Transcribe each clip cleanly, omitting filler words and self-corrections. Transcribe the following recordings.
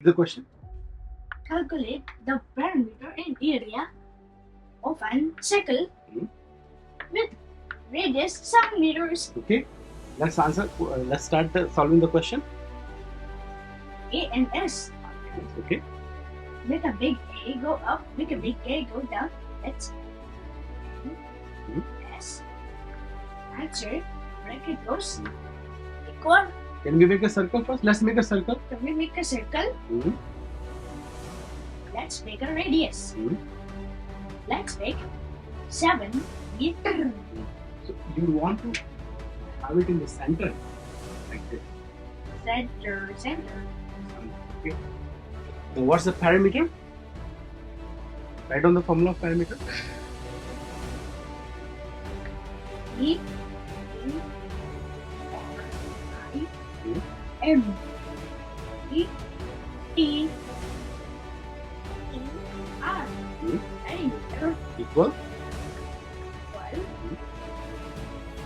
The question. Calculate the perimeter and area of an circle with radius 7 meters. Okay. Let's answer. Let's start solving the question. A and S. Okay. Make a big A go up, make a big A go down. Let's S. Answer. Bracket those. Equal. Can we make a circle first? Let's make a circle. Can we make a circle? Let's make a radius. Let's make 7 meters. So you want to have it in the center, like this. Center. Okay. So what's the perimeter? Write down the formula of perimeter. E I M E T E R perimeter Equal.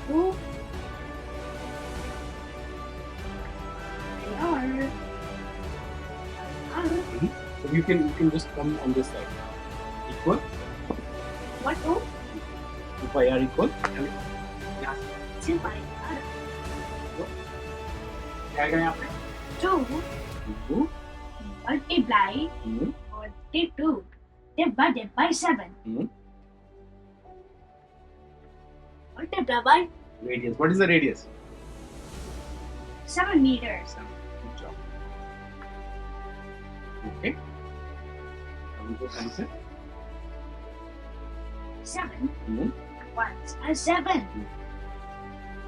2 R. So you can just come on this side. Equal. What 2? 2 pi r equal. 2 pi R. क्या आएगा यहाँ पे? 2 2 multiply 42 divided by 7. Multiply by radius. What is the radius? 7 meters. Good job. Okay. Come to answer. 7 ones are 7.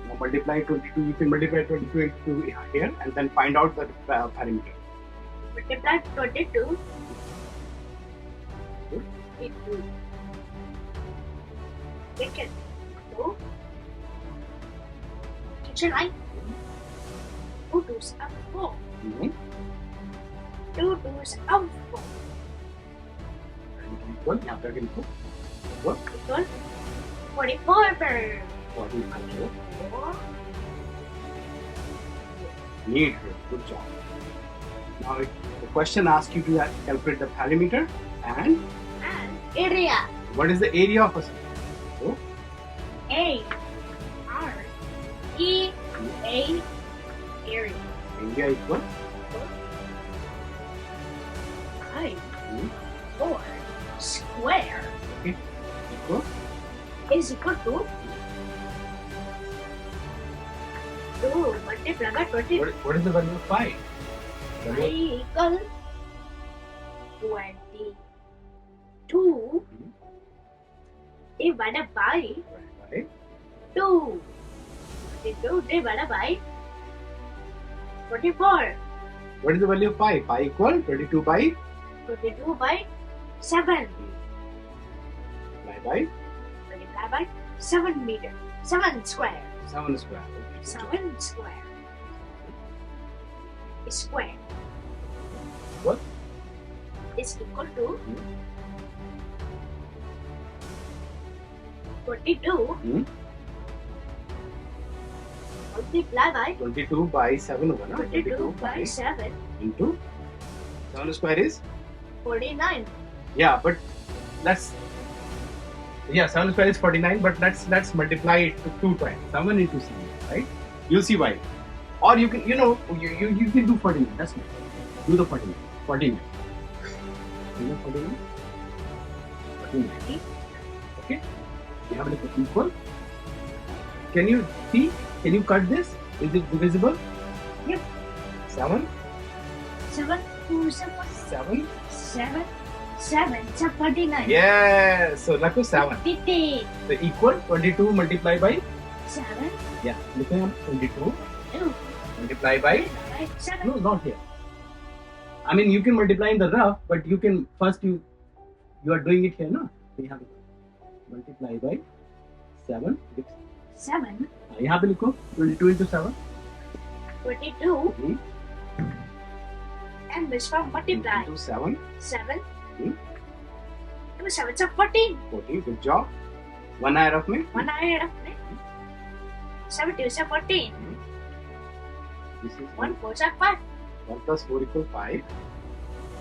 Now multiply 22. You can multiply 22 into here and then find out the perimeter. Multiply 22 into second. 2 kitchen line. 2 2s are 4. 2 2s are 4. Equal. यहाँ पे आगे लिखो. Equal 44. 44 4 meter. Good job. Now the question asks you to calculate the perimeter and area. what is the area of a circle? So A R E A area. area equal 5 4 square equal is equal to 2 multiplied by 20. what is the value of pi? Pi equal 22 divided by Right. 2. 22 divided by 44. What is the value of pi? Pi equal 22 by 22 by 7. multiply by 7 meter. 7 square. 7 square. Okay. 7 square. Square. What? Is equal to 22 multiply by 22 by 7 होगा ना? 22 by 7 into 7 square is 49. yeah, but let's 7 square is 49, but let's multiply it to 2 times. 7 into 7, right? You'll see why. Or you can you can do 49. That's fine. Do the 49. 49. You know 49? 49. Okay. You have a equal. Can you see? Can you cut this? Is it divisible? Yep. 7. 7 2 7 7. 7 7 so 49. Yes. So like 7. 50. So equal 22 multiplied by 7 yeah. Look at 22 2 multiplied by 7. no, not here. I mean, you can multiply in the rough, but you can first you are doing it here, no? So you have to multiply by 7. 7 यहाँ पे लिखो 22 into 7. 22 and this one multiply Into 7. 7 2 7 so 14. 14. Good job. 1 higher of me. 1 higher of me. 7 2 so 14. This is 1 4 so 5. 1 plus 4 equals 5.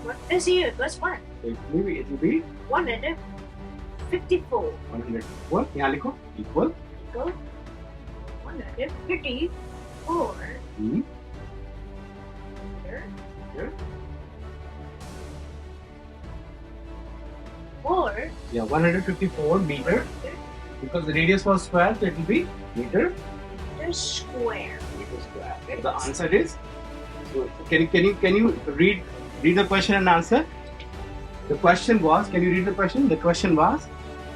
What is here? Plus 1. It will be 154 104. यहाँ लिखो equal. equal 154 Hmm. here. Here. 4 Yeah, 154 meter because the radius was square, so it will be meter square. square. The answer is. So can you read the question and answer? The question was. Can you read the question? The question was.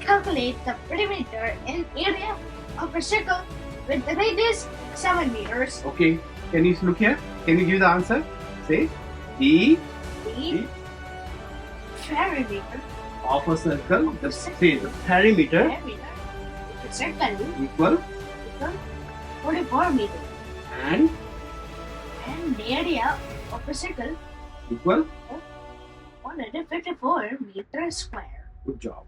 Calculate the perimeter and area of a circle with the radius 7 meters. Okay. Can you look here? Can you give the answer? Say the The perimeter of a circle. The perimeter of a circle equal equal 44 meters. and And the area of a circle equal. 154 meters square. Good job.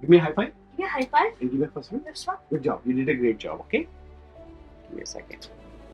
Give me a high five Give me a high five. and give me a first one. That's one. Good job. You did a great job. Okay. Give me a second.